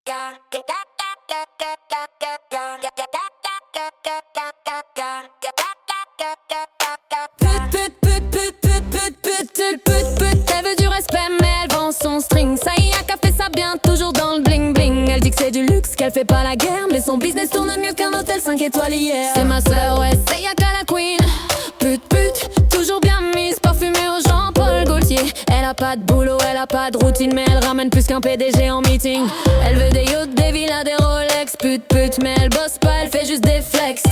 Elle veut du respect mais elle vend son string. Ça y a qu'à fait ça bien, toujours dans le bling bling. Elle dit que c'est du luxe, qu'elle fait pas la guerre, mais son business tourne mieux qu'un hôtel 5 étoiles hier. C'est ma sœur, ouais, c'est y'a qu'à la queen. Toujours bien mise, parfumée au Jean-Paul Gaultier. Elle a pas de boulot, elle a pas de routine, mais elle ramène plus qu'un PDG en meeting. Elle veut des yachts, des villas, des Rolex, mais elle bosse pas, elle fait juste des flex.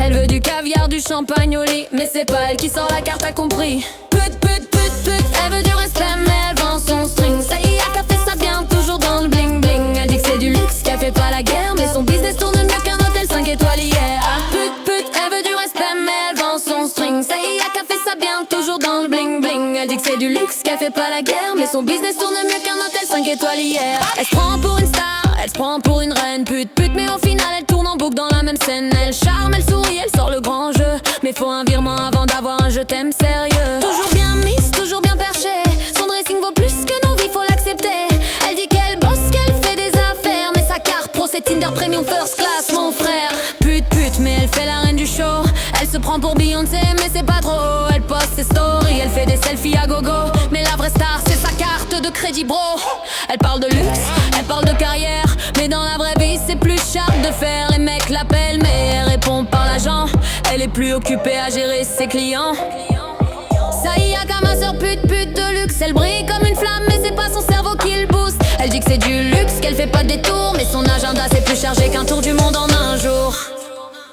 Elle veut du caviar, du champagne au lit, mais c'est pas elle qui sort la carte, t'as compris. Elle veut du respect, mais elle vend son string. Ça y a qu'à fait ça bien, toujours dans le bling bling. Elle dit que c'est du luxe, qu'elle fait pas la guerre, mais son business tourne mieux qu'un hôtel 5 étoiles hier. Elle veut du respect, mais elle vend son string. Ça y a qu'à fait ça bien, toujours dans le bling bling. Elle dit que c'est du luxe, qu'elle fait pas la guerre, mais son business tourne mieux qu'un hôtel 5 étoiles hier. Elle se prend pour une star, elle se prend pour une reine, mais au final elle tourne en boucle dans la même scène. Elle charme, elle sourit, elle sort le grand jeu, mais faut un virement avant d'avoir un je t'aime sérieux. Toujours bien mise, toujours bien perchée, son dressing vaut plus que nos vies, faut l'accepter. Elle dit qu'elle bosse, qu'elle fait des affaires, mais sa carte pro c'est Tinder Premium First Class mon frère. Mais elle fait la reine du show. Elle se prend pour Beyoncé mais c'est pas trop. Elle poste ses stories, elle fait des selfies à gogo, mais la vraie star c'est sa carte de crédit bro. Elle parle de luxe, elle parle de carrière, mais dans la vraie vie c'est plus sharp de faire. Les mecs l'appellent mais elle répond par l'agent. Elle est plus occupée à gérer ses clients. Ça y a qu'à ma soeur pute de luxe. Elle brille comme une flamme mais c'est pas son cerveau qui le booste. Elle dit que c'est du luxe, qu'elle fait pas de détour, mais son agenda c'est plus chargé qu'un tour du monde en un jour.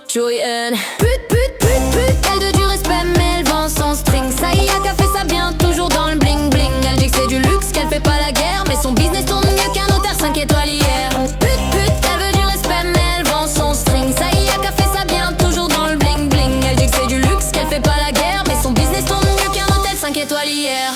Joyanne. Elle veut du respect mais elle vend son string. Ça y a qu'à fait ça bien, toujours dans le bling bling. Elle dit que c'est du luxe, qu'elle fait pas la guerre, mais son business tourne mieux qu'un hôtel 5 étoiles hier. Elle veut du respect mais elle vend son string. Ça y a qu'à fait ça bien, toujours dans le bling bling. Elle dit que c'est du luxe, qu'elle fait pas la guerre, mais son business tourne mieux qu'un hôtel 5 étoiles hier.